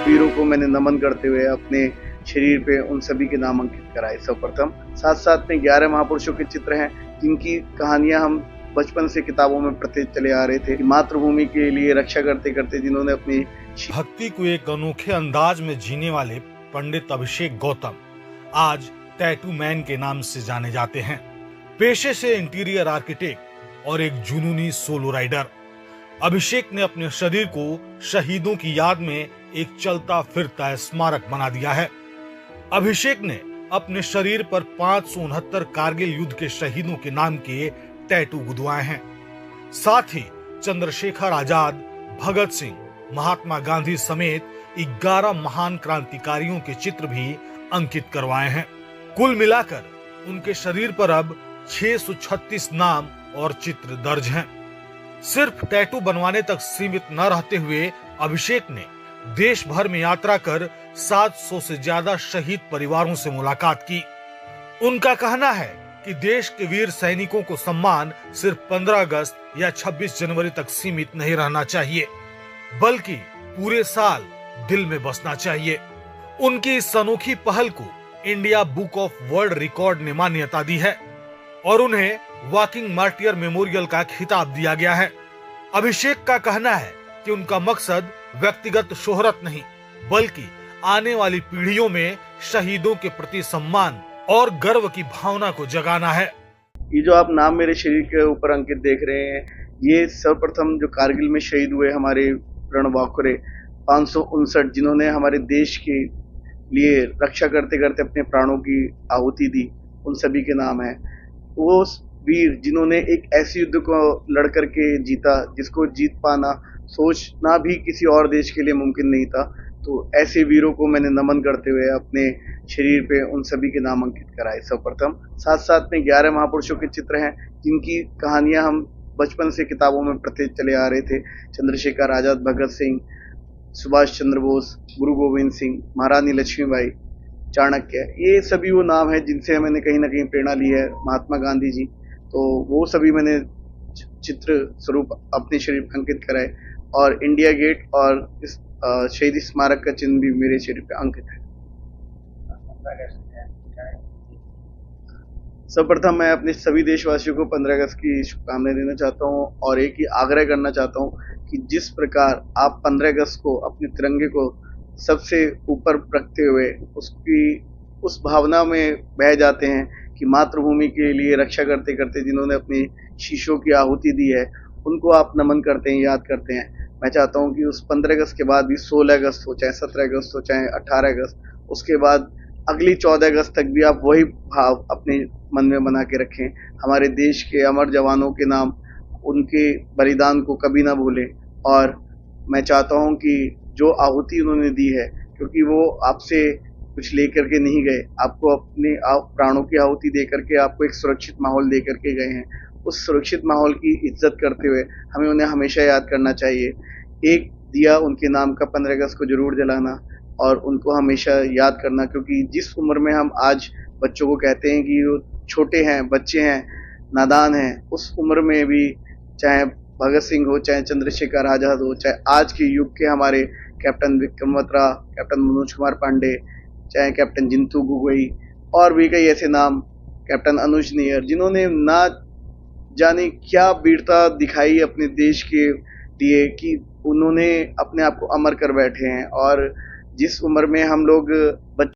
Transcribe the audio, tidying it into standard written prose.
वीरों को मैंने नमन करते हुए अपने शरीर पे उन सभी के नाम अंकित कराए सर्वप्रथम। साथ साथ में 11 महापुरुषों के चित्र हैं जिनकी कहानियां हम बचपन से किताबों में पढ़ते चले आ रहे थे। मातृभूमि के लिए रक्षा करते करते जिन्होंने अपनी भक्ति को एक अनोखे अंदाज में जीने वाले पंडित अभिषेक गौतम आज टैटू मैन के नाम से जाने जाते हैं। पेशे से इंटीरियर आर्किटेक्ट और एक जुनूनी सोलो राइडर, अभिषेक ने अपने शरीर को शहीदों की याद में एक चलता फिरता स्मारक बना दिया है। अभिषेक ने अपने शरीर पर 569 कारगिल युद्ध के शहीदों के नाम के टैटू गुदवाए हैं। साथ ही चंद्रशेखर आजाद, भगत सिंह, महात्मा गांधी समेत 11 महान क्रांतिकारियों के चित्र भी अंकित करवाए हैं। कुल मिलाकर उनके शरीर पर अब 636 नाम और चित्र दर्ज हैं। सिर्फ टैटू बनवाने तक सीमित न रहते हुए अभिषेक ने देश भर में यात्रा कर 700 से ज्यादा शहीद परिवारों से मुलाकात की। उनका कहना है कि देश के वीर सैनिकों को सम्मान सिर्फ 15 अगस्त या 26 जनवरी तक सीमित नहीं रहना चाहिए, बल्कि पूरे साल दिल में बसना चाहिए। उनकी इस अनोखी पहल को India book of world record ने मान्यता दी है और उन्हें वॉकिंग मार्टियर मेमोरियल का खिताब दिया गया है। अभिषेक का कहना है कि उनका मकसद व्यक्तिगत शोहरत नहीं, बल्कि आने वाली पीढ़ियों में शहीदों के प्रति सम्मान और गर्व की भावना को जगाना है। ये जो आप नाम मेरे शरीर के ऊपर अंकित देख रहे हैं, ये सर्वप्रथम जो कारगिल में शहीद हुए हमारे रणबांकुरे 559, जिन्होंने हमारे देश के लिए रक्षा करते करते अपने प्राणों की आहुति दी, उन सभी के नाम है। वो वीर जिन्होंने एक ऐसे युद्ध को लड़ करके जीता जिसको जीत पाना सोचना भी किसी और देश के लिए मुमकिन नहीं था। तो ऐसे वीरों को मैंने नमन करते हुए अपने शरीर पे उन सभी के नाम अंकित कराए सर्वप्रथम। साथ साथ में 11 महापुरुषों के चित्र हैं जिनकी कहानियां हम बचपन से किताबों में पढ़ते चले आ रहे थे। चंद्रशेखर आजाद, भगत सिंह, सुभाष चंद्र बोस, गुरु गोविंद सिंह, महारानी लक्ष्मीबाई, चाणक्य, ये सभी वो नाम है जिनसे मैंने कहीं ना कहीं प्रेरणा ली है। महात्मा गांधी जी, तो वो सभी मैंने चित्र स्वरूप अपने शरीर पर अंकित कराए और इंडिया गेट और इस शहीदी स्मारक का चिन्ह भी मेरे शरीर पे अंकित है। सर्वप्रथम मैं अपने सभी देशवासियों को 15 अगस्त की शुभकामनाएं देना चाहता हूं और एक ही आग्रह करना चाहता हूं कि जिस प्रकार आप 15 अगस्त को अपने तिरंगे को सबसे ऊपर रखते हुए उसकी उस भावना में बह जाते हैं कि मातृभूमि के लिए रक्षा करते करते जिन्होंने अपनी शीशों की आहुति दी है, उनको आप नमन करते हैं, याद करते हैं। मैं चाहता हूं कि उस 15 अगस्त के बाद भी 16 अगस्त हो, चाहे 17 अगस्त हो, चाहे 18 अगस्त, उसके बाद अगली 14 अगस्त तक भी आप वही भाव अपने मन में बना के रखें। हमारे देश के अमर जवानों के नाम, उनके बलिदान को कभी ना भूलें। और मैं चाहता हूं कि जो आहुति उन्होंने दी है, क्योंकि वो आपसे कुछ लेकर के नहीं गए, आपको अपने प्राणों की आहुति दे करके आपको एक सुरक्षित माहौल दे करके गए हैं। उस सुरक्षित माहौल की इज्जत करते हुए हमें उन्हें हमेशा याद करना चाहिए। एक दिया उनके नाम का 15 अगस्त को जरूर जलाना और उनको हमेशा याद करना, क्योंकि जिस उम्र में हम आज बच्चों को कहते हैं कि वो छोटे हैं, बच्चे हैं, नादान हैं, उस उम्र में भी चाहे भगत सिंह हो, चाहे चंद्रशेखर आजाद हो, चाहे आज के युग के हमारे कैप्टन विक्रम बत्रा, कैप्टन मनोज कुमार पांडे, चाहे कैप्टन जिंतू गोगोई और भी कई ऐसे नाम, कैप्टन अनुज नैयर, जिन्होंने ना जाने क्या वीरता दिखाई अपने देश के लिए कि उन्होंने अपने आप को अमर कर बैठे हैं। और जिस उम्र में हम लोग